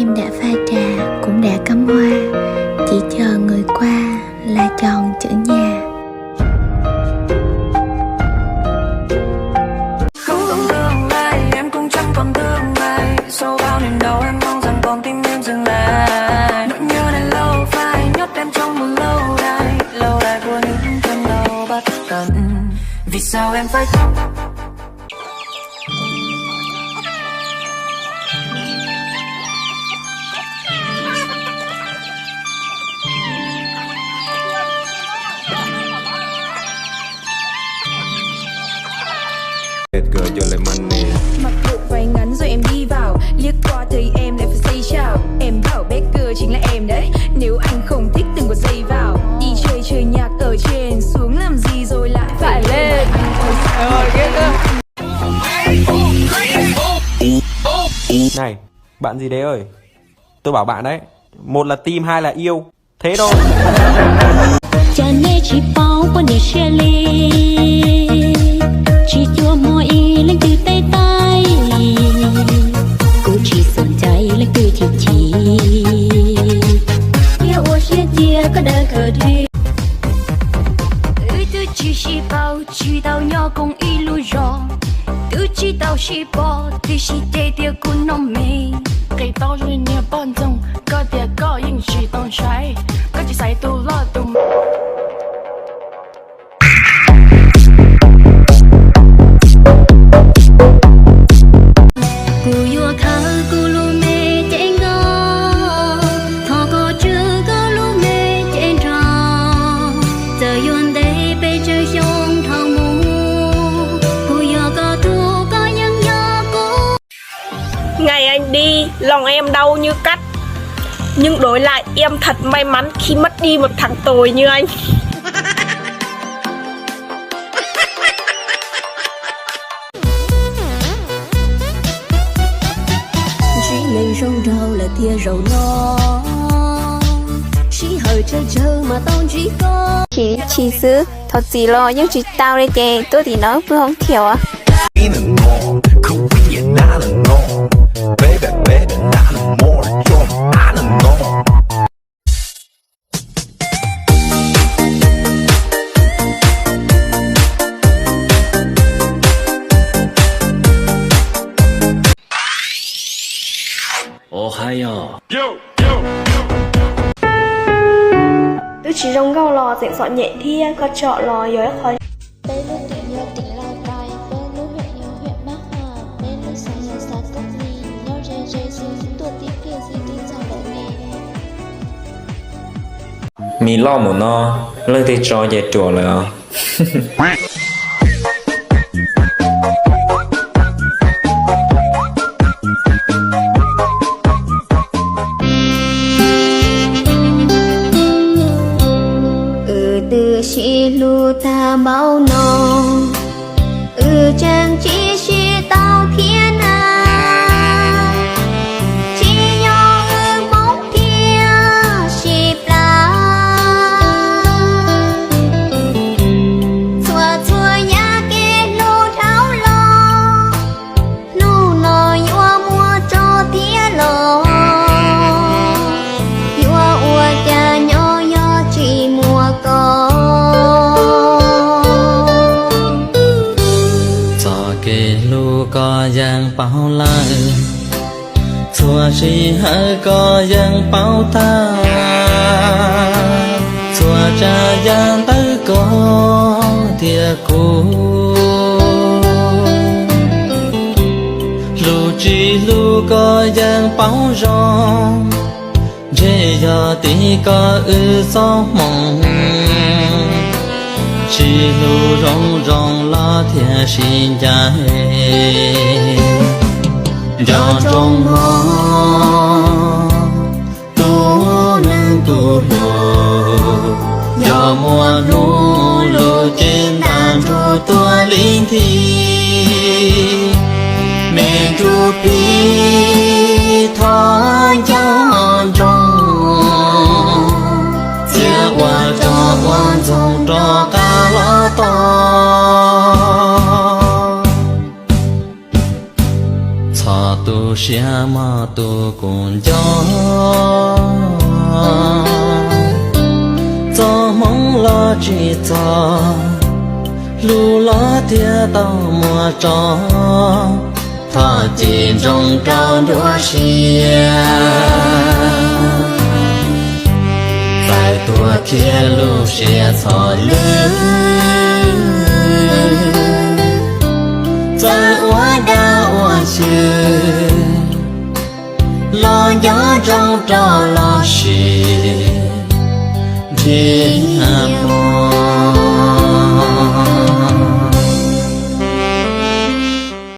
Em đã pha trà cũng đã cắm hoa, chỉ chờ người qua là tròn chữ nhà. Không còn tương lai, em cũng chẳng còn tương lai. Sau bao niềm đau em mong rằng con tim em dừng lại. Nỗi nhớ này lâu phai, nhốt em trong một lâu đài của những cơn đau bất tận. Vì sao em phải khóc? Gửi cho lại money. Mặc bộ váy ngắn rồi em đi vào, liếc qua thấy em lại phải say chào. Em bảo Becker chính là em đấy, nếu anh không thích đừng có dây vào. Đi chơi nhạc ở trên, xuống làm gì rồi lại phải lên. Này, bạn gì đấy ơi? Tôi bảo bạn đấy, một là tim, hai là yêu. Thế thôi. Cha nê chỉ bao qua nê xe lê, chỉ chua mùa y lên từ tay tay. Cô chỉ sồn cháy lên từ thịt chi. Yêu ô xe chia có đời cờ đi. Từ chỉ chỉ bao chỉ đào nhỏ cùng y lưu rõ. Từ chỉ đào chỉ bỏ từ chỉ tê tê cũng nông mê. Cây tao rồi nhiều bọn dòng, có địa có yên chỉ tông trái, có chỉ sai tu lo tu. Ngày anh đi, lòng em đau như cắt. Nhưng đối lại em thật may mắn khi mất đi một thằng tồi như anh. Chỉ lên rong rau là tia rau no. Chỉ hơi chờ mà tao chỉ có. Chị xứ, thật gì lo nhưng chị tao đây kìa, tôi thì nói vừa không thiểu à. Tôi chỉ rong gao lò dạy dọn nhẹ thia, có trọ lò dối khỏi. Đây lúc tỉnh nhau tỉnh Lào Cai, với lúc huyện nhau huyện Bắc Hà, nên lúc xa nhau xa các gì, nhau rê rê xin tuột tí kia gì tin rằng đời nè. Mì lo một no, lơ thì cho về chùa rồi. Từ chỉ lu ta bao no, chẳng chỉ tao thiên à, chỉ nhỏ bóng thiên chỉ là chua nhà kia lu tháo lo, lu nói hoa mua cho thiên lo, hoa ua cha nhỏ nhỏ chỉ mua có. Có giang bao la, chùa chỉ hơi có giang bao ta, chùa cha giang tới có tia cũ, lu chỉ lu có giang bao rong, dễ giờ tí có gió mộng. Chỉ lu rong rong lo thiệt xin cha cho trong mơ tu nâng tu lô do mùa nu lô trên đàn ru tua linh thi mẹ ru pi thọ cho trong chia qua cho quan trong cho cả lo to tu xia ma tu cùng cho mong lo chỉ cho lu lo tia tao mùa cho thọ chỉ trong cao đua xia tại tua kia lu xia thọ lư cha ua đa ua chư lo gió trong trò lo xì đi hà mô